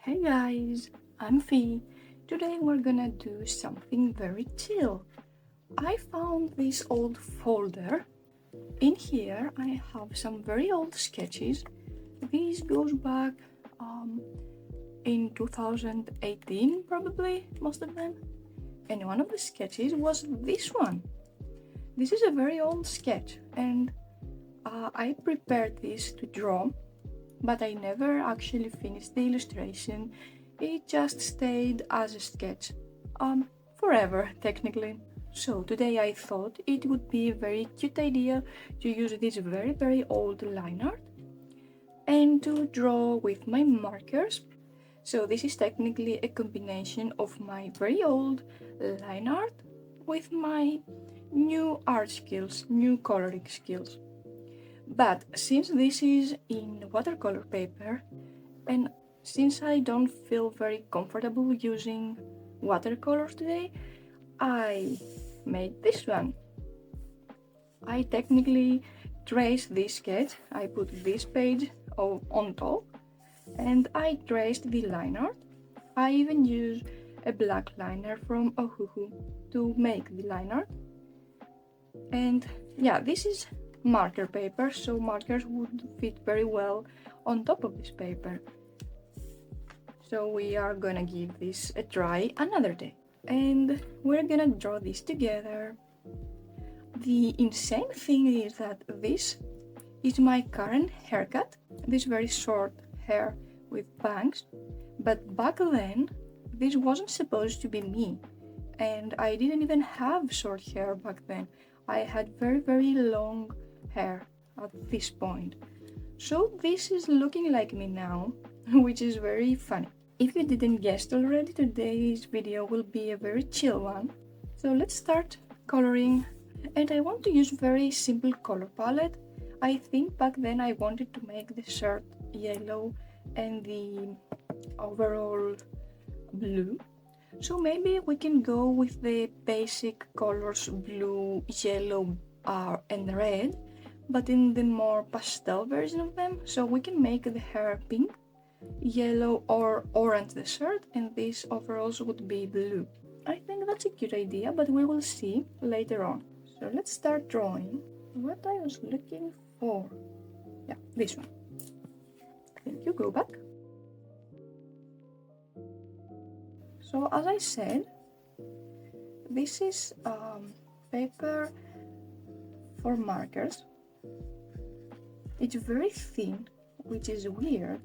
Hey guys, I'm Fee. Today we're gonna do something very chill. I found this old folder. In here I have some very old sketches. This goes back in 2018 probably, most of them. And one of the sketches was this one. This is a very old sketch and I prepared this to draw, but I never actually finished the illustration. It just stayed as a sketch, forever technically. So today I thought it would be a very cute idea to use this very old line art and to draw with my markers. So this is technically a combination of my very old line art with my new art skills, new coloring skills. But since this is in watercolor paper, and since I don't feel very comfortable using watercolors today, I made this one. I technically traced this sketch, I put this page on top, and I traced the line art. I even used a black liner from Ohuhu to make the line art. And yeah, this is marker paper, so markers would fit very well on top of this paper. So we are gonna give this a try another day. And we're gonna draw this together. The insane thing is that this is my current haircut, this very short hair with bangs, but back then this wasn't supposed to be me, and I didn't even have short hair back then. I had very long hair at this point. So this is looking like me now, which is very funny. If you didn't guess already, today's video will be a very chill one. So let's start coloring, and I want to use very simple color palette. I think back then I wanted to make the shirt yellow and the overall blue. So maybe we can go with the basic colors blue, yellow, and red, but in the more pastel version of them. So we can make the hair pink, yellow or orange the shirt, and these overalls would be blue. I think that's a cute idea, but we will see later on. So let's start drawing. What I was looking for. Yeah, this one. Thank you, go back. So as I said, this is paper for markers. It's very thin, which is weird,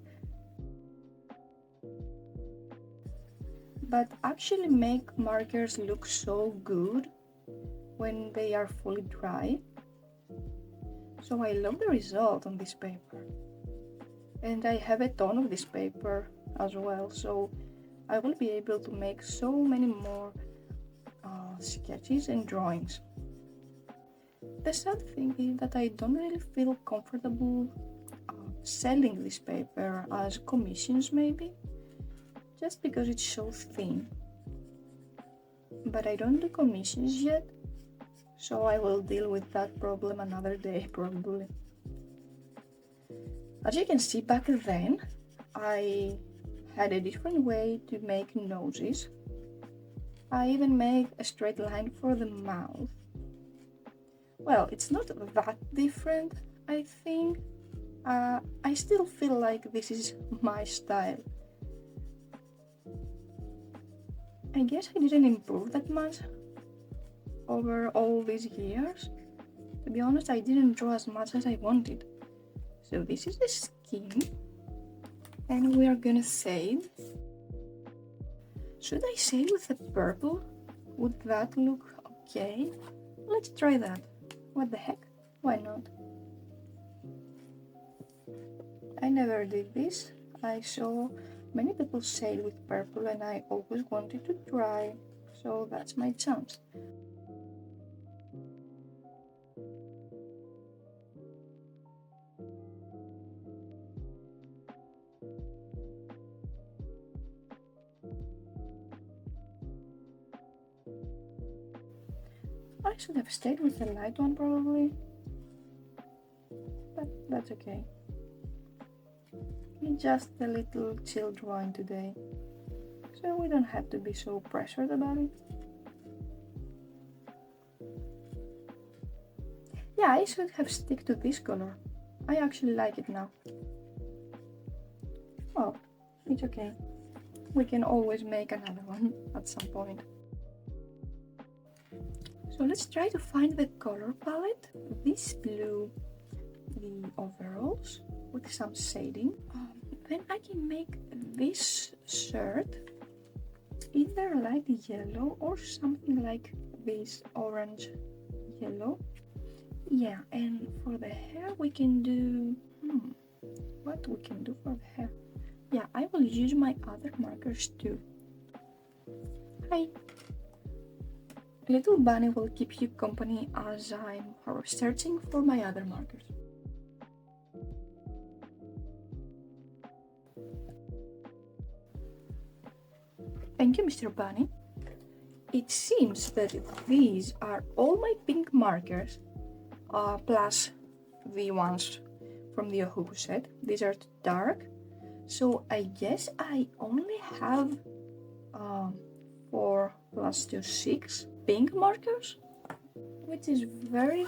but actually make markers look so good when they are fully dry. So I love the result on this paper, and I have a ton of this paper as well, so I will be able to make so many more sketches and drawings. The sad thing is that I don't really feel comfortable selling this paper as commissions maybe, just because it's so thin. But I don't do commissions yet, so I will deal with that problem another day probably. As you can see, back then I had a different way to make noses. I even made a straight line for the mouth. Well, it's not that different, I think. I still feel like this is my style. I guess I didn't improve that much over all these years. To be honest, I didn't draw as much as I wanted. So this is the skin, and we are gonna shade. Should I shade with the purple? Would that look okay? Let's try that. What the heck? Why not? I never did this. I saw many people shade with purple and I always wanted to try, so that's my chance. I should have stayed with the light one probably, but that's okay. It's just a little chill drawing today, so we don't have to be so pressured about it. Yeah, I should have stick to this color. I actually like it now. Well, it's okay. We can always make another one at some point. So let's try to find the color palette. This blue, the overalls with some shading. Then I can make this shirt either light yellow or something like this orange yellow. Yeah, and for the hair we can do what we can do for the hair. Yeah, I will use my other markers too. Hi. Little bunny will keep you company as I'm searching for my other markers. Thank you, Mr. Bunny. It seems that these are all my pink markers, plus the ones from the Ohuhu set. These are too dark, so I guess I only have 4 plus 2, 6 pink markers, which is very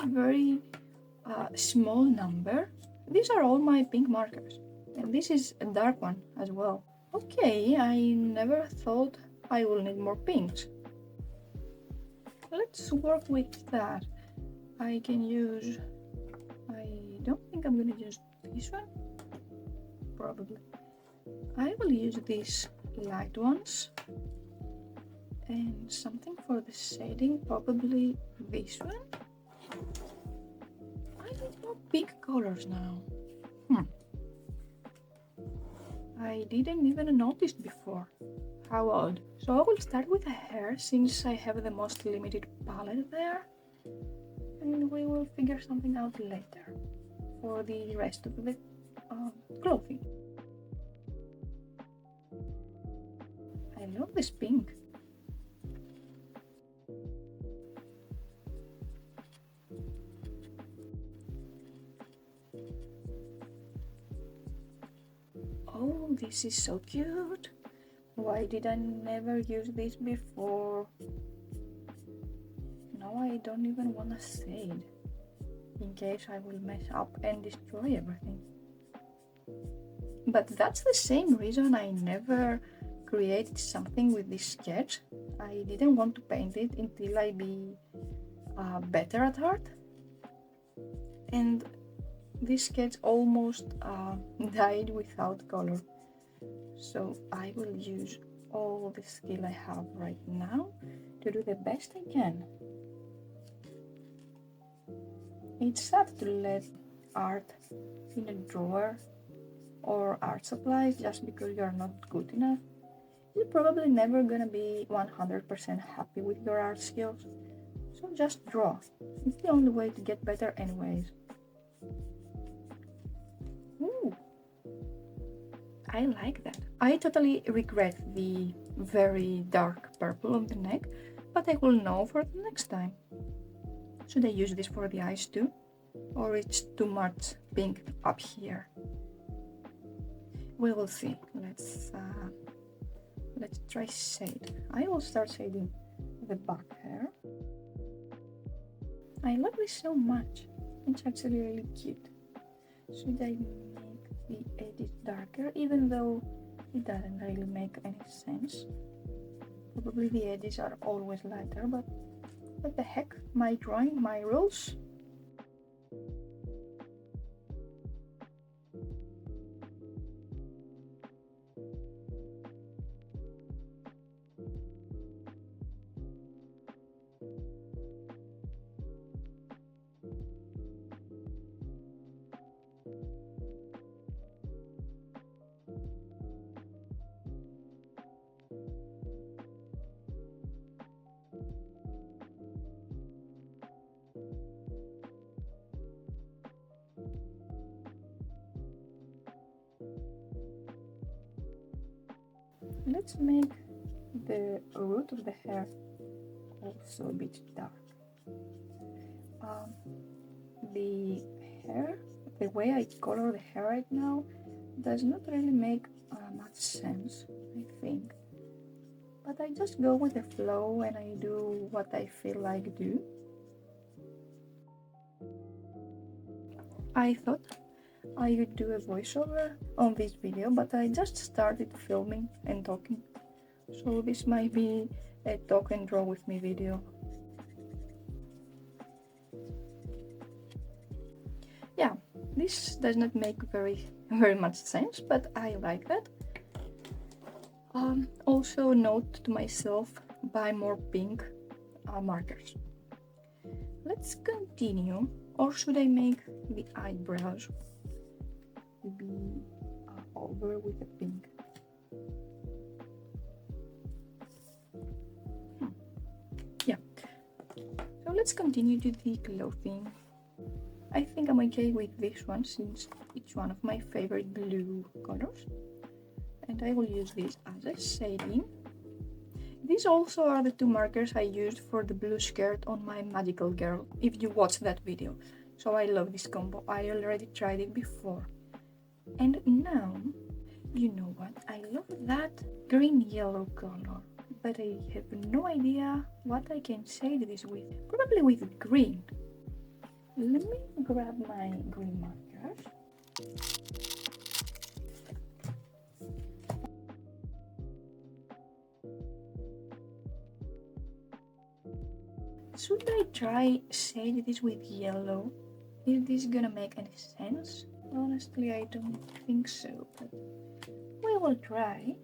small number. These are all my pink markers, and this is a dark one as well. Okay, I never thought I will need more pinks. Let's work with that. I can use, I don't think I'm gonna use this one, probably. I will use these light ones and something for the shading, probably this one. I need more pink colors now. I didn't even notice before. How odd. So I will start with the hair since I have the most limited palette there, and we will figure something out later for the rest of the clothing. I love this pink. Oh, this is so cute. Why did I never use this before? Now I don't even want to say it, in case I will mess up and destroy everything. But that's the same reason I never created something with this sketch. I didn't want to paint it until I be better at art. And this sketch almost died without color. So I will use all the skill I have right now to do the best I can. It's sad to let art in a drawer or art supplies just because you're not good enough. You're probably never gonna be 100% happy with your art skills. So just draw. It's the only way to get better anyways. Ooh. I like that. I totally regret the very dark purple on the neck, but I will know for the next time. Should I use this for the eyes too? Or it's too much pink up here? We will see. Let's try shade. I will start shading the back hair. I love this so much. It's actually really cute. Should I make the edges darker, even though it doesn't really make any sense? Probably the edges are always lighter, but what the heck? My drawing, my rules. Let's make the root of the hair also a bit dark. The hair, the way I color the hair right now, does not really make much sense, I think. But I just go with the flow and I do what I feel like do. I thought I would do a voiceover on this video, but I just started filming and talking. So this might be a talk and draw with me video. Yeah, this does not make very much sense, but I like that. Also note to myself, buy more pink markers. Let's continue, or should I make the eyebrows to be over with the pink? Yeah, so let's continue to the clothing. I think I'm okay with this one since it's one of my favorite blue colors, and I will use this as a shading. These also are the two markers I used for the blue skirt on my magical girl, if you watched that video. So I love this combo, I already tried it before. And now, you know what, I love that green-yellow color, but I have no idea what I can shade this with. Probably with green. Let me grab my green markers. Should I try shade this with yellow? Is this gonna make any sense? Honestly, I don't think so, but we will try.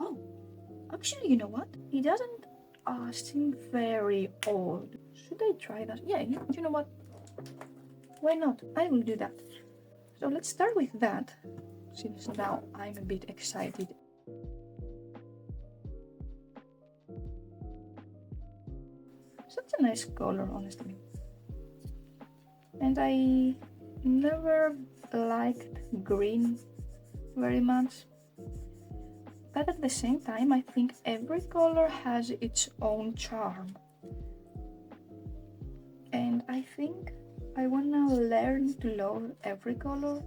Oh, actually, you know what? It doesn't seem very old. Should I try that? Yeah, you know what? Why not? I will do that. So let's start with that, since now I'm a bit excited. Such a nice color, honestly. And I never liked green very much. But at the same time, I think every color has its own charm. And I think I wanna learn to love every color.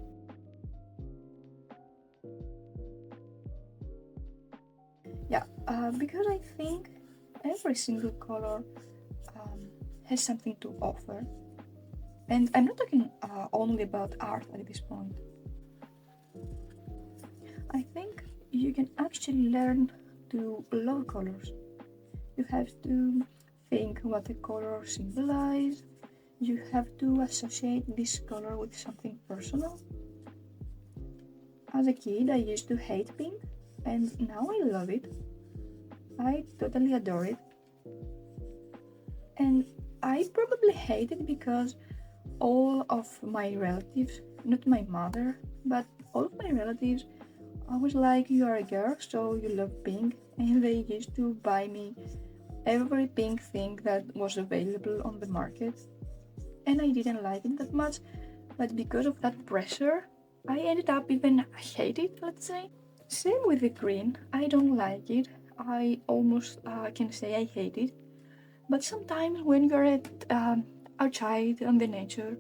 Yeah, because I think every single color has something to offer. And I'm not talking only about art at this point. I think you can actually learn to love colors. You have to think what the color symbolizes. You have to associate this color with something personal. As a kid, I used to hate pink, and now I love it. I totally adore it. And I probably hate it because all of my relatives, not my mother, but all of my relatives, I was like, you are a girl, so you love pink, and they used to buy me every pink thing that was available on the market. And I didn't like it that much, but because of that pressure, I ended up even hate it, let's say. Same with the green, I don't like it. I almost can say I hate it. But sometimes when you're outside on the nature,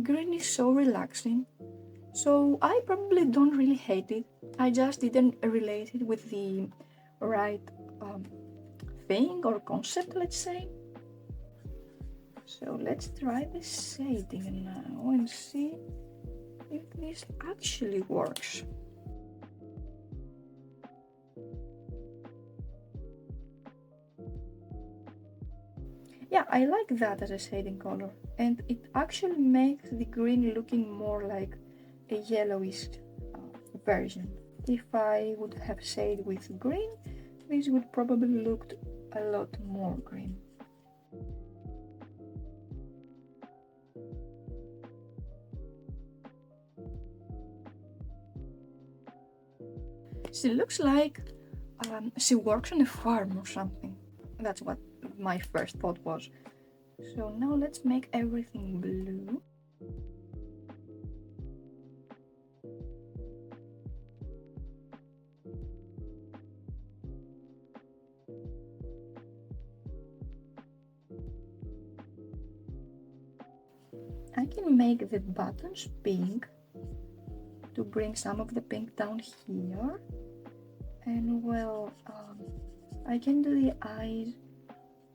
green is so relaxing. So I probably don't really hate it. I just didn't relate it with the right thing or concept, let's say. So let's try the shading now and see if this actually works. Yeah, I like that as a shading color, and it actually makes the green looking more like a yellowish version. If I would have shaded with green, this would probably look a lot more green. She looks like she works on a farm or something. That's what my first thought was. So now let's make everything blue. I can make the buttons pink, to bring some of the pink down here. And well, I can do the eyes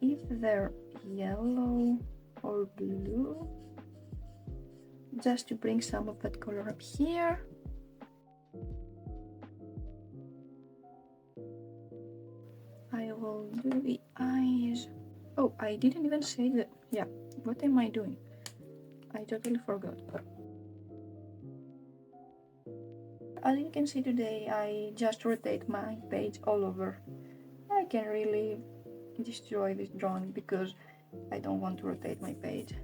if they're yellow or blue, just to bring some of that color up here. I will do the eyes. Oh, I didn't even say that. Yeah, what am I doing? I totally forgot. As you can see today, I just rotate my page all over. I can really destroy this drawing because I don't want to rotate my page.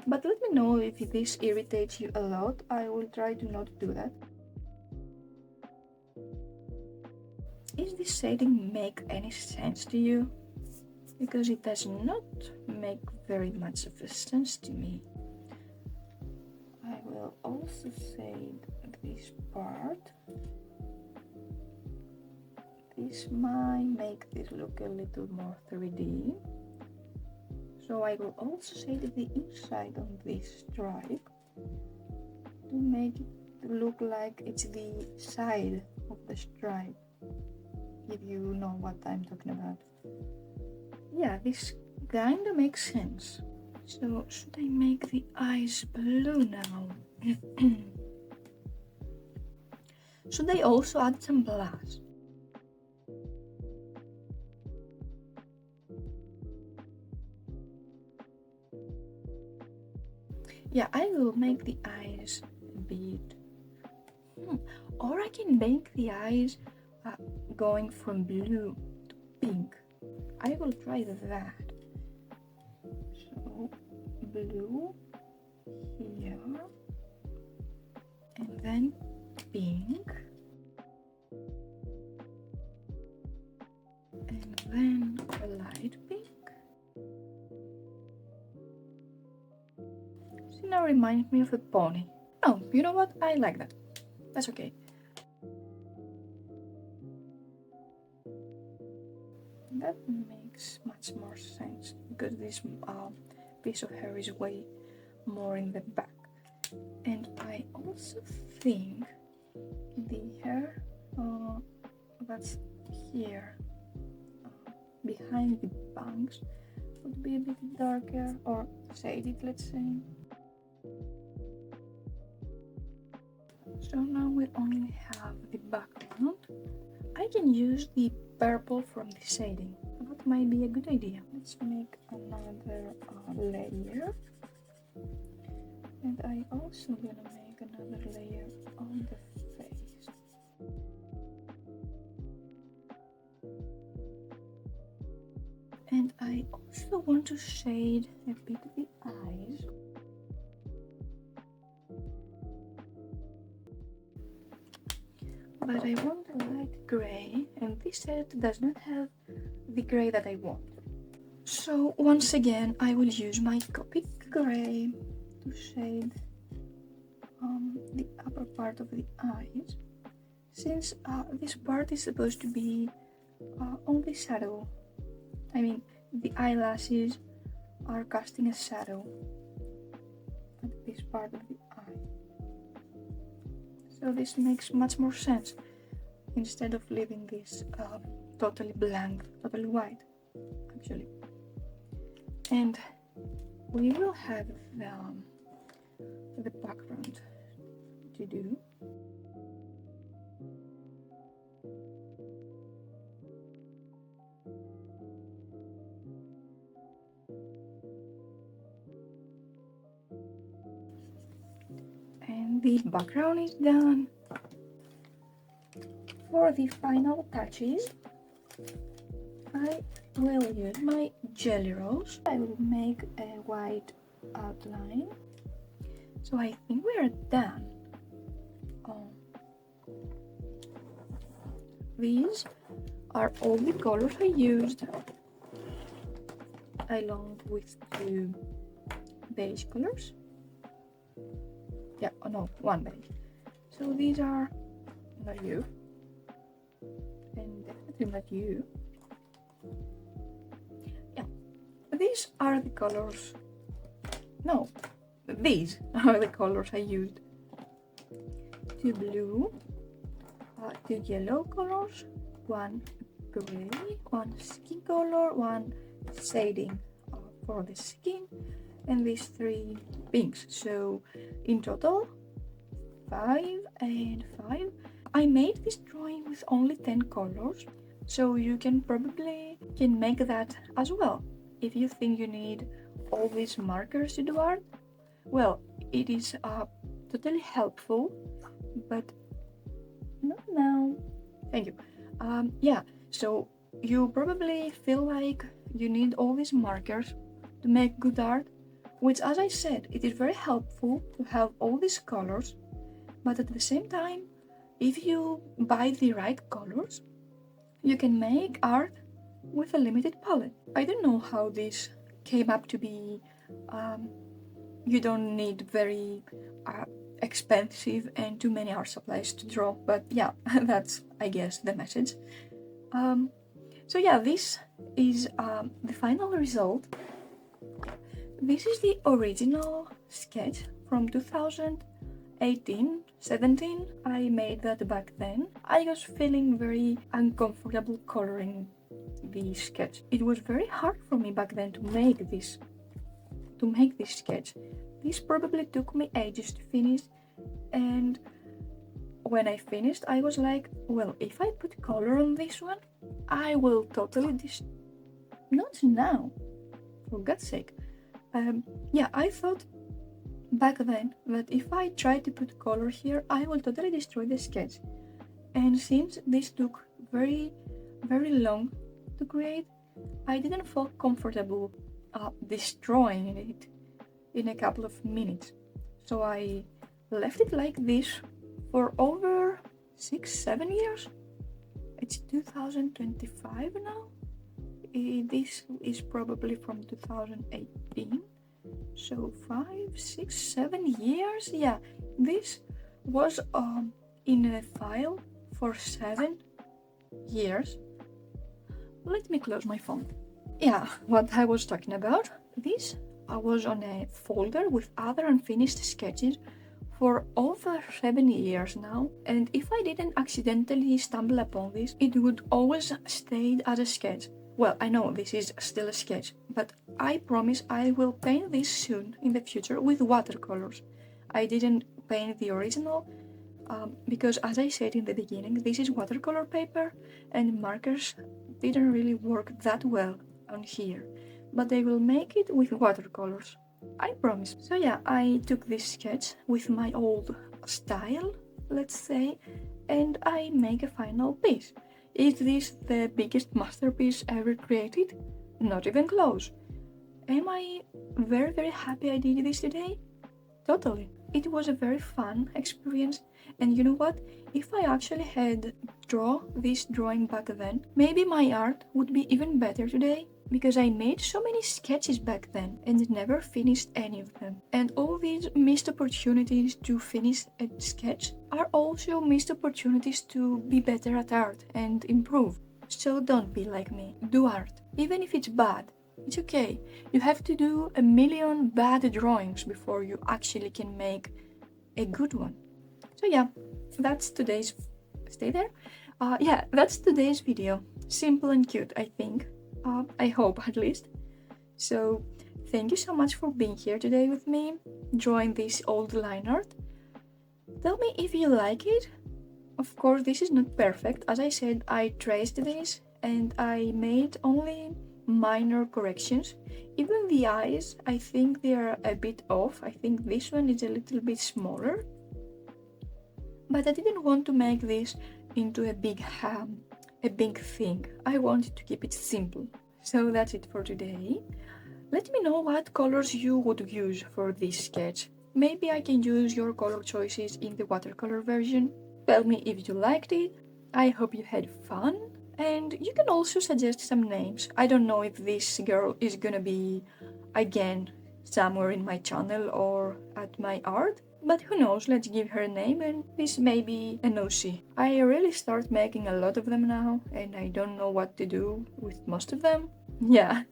But let me know if this irritates you a lot. I will try to not do that. Is this shading make any sense to you? Because it does not make very much of a sense to me. I will also shade this part. This might make this look a little more 3D. So I will also shade the inside on this stripe to make it look like it's the side of the stripe, if you know what I'm talking about. Yeah, this kinda makes sense. So should I make the eyes blue now? Should I also add some blush? Yeah, I will make the eyes a bit. Or I can make the eyes going from blue to pink. I will try that. So blue here, and then pink, and then a light pink. See, now reminds me of a pony. Oh, you know what? I like that. That's okay. That makes much more sense because this piece of hair is way more in the back. And I also think the hair that's here behind the bangs would be a bit darker or shaded, let's say. So now we only have the background. I can use the purple from the shading. That might be a good idea. Let's make another layer. And I also gonna make another layer on the face. And I also want to shade a bit the eyes. But I want a light grey, and this set does not have the grey that I want. So once again, I will use my Copic grey to shade the upper part of the eyes, since this part is supposed to be only shadow. I mean, the eyelashes are casting a shadow at this part of the eye. So this makes much more sense instead of leaving this totally blank, totally white, actually. And we will have the background to do. And the background is done. For the final touches, I will use my Jelly Rose. I will make a white outline. So I think we are done. These are all the colors I used, along with 2 beige colors. Yeah, oh no, 1 beige. So these are not you, and definitely not you. Yeah, these are the colors. No, these are the colors I used 2 blue, 2 yellow colors, 1 gray, 1 skin color, 1 shading for the skin, and these 3 pinks. So in total 5 and 5. I made this drawing with only 10 colors, so you can probably make that as well. If you think you need all these markers to do art, well, it is totally helpful, but not now. Thank you. Yeah, so you probably feel like you need all these markers to make good art, which, as I said, it is very helpful to have all these colors, but at the same time, if you buy the right colors, you can make art with a limited palette. I don't know how this came up to be. You don't need very expensive and too many art supplies to draw, but yeah, that's, I guess, the message. So yeah, this is the final result. This is the original sketch from 2018-17. I made that back then. I was feeling very uncomfortable coloring the sketch. It was very hard for me back then to make this sketch. This probably took me ages to finish, and when I finished, I was like, well, if I put color on this one, I will totally not now, for God's sake. Yeah, I thought back then that if I try to put color here, I will totally destroy the sketch. And since this took very, very long to create, I didn't feel comfortable destroying it in a couple of minutes. So I left it like this for over 6-7 years. It's 2025 now. This is probably from 2018. So 5, 6, 7 years. Yeah, this was in a file for 7 years. Let me close my phone. Yeah, what I was talking about. This was on a folder with other unfinished sketches for over 7 years now, and if I didn't accidentally stumble upon this, it would always stay as a sketch. Well, I know this is still a sketch, but I promise I will paint this soon in the future with watercolors. I didn't paint the original because, as I said in the beginning, this is watercolor paper and markers didn't really work that well on here, but I will make it with watercolors. I promise. So yeah, I took this sketch with my old style, let's say, and I make a final piece. Is this the biggest masterpiece ever created? Not even close. Am I very, very happy I did this today? Totally. It was a very fun experience, and you know what? If I actually had drawn this drawing back then, maybe my art would be even better today, because I made so many sketches back then and never finished any of them. And all these missed opportunities to finish a sketch are also missed opportunities to be better at art and improve. So don't be like me. Do art. Even if it's bad, it's okay. You have to do a million bad drawings before you actually can make a good one. So yeah, that's today's... Stay there? Yeah, that's today's video. Simple and cute, I think. I hope, at least. So, thank you so much for being here today with me, drawing this old line art. Tell me if you like it. Of course, this is not perfect. As I said, I traced this and I made only minor corrections. Even the eyes, I think they are a bit off. I think this one is a little bit smaller. But I didn't want to make this into a big thing. I wanted to keep it simple. So that's it for today. Let me know what colors you would use for this sketch. Maybe I can use your color choices in the watercolor version. Tell me if you liked it. I hope you had fun. And you can also suggest some names. I don't know if this girl is gonna be again somewhere in my channel or at my art. But who knows, let's give her a name and this may be an OC. I really start making a lot of them now and I don't know what to do with most of them. Yeah.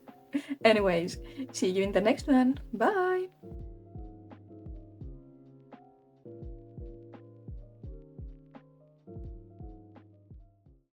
Anyways, see you in the next one. Bye!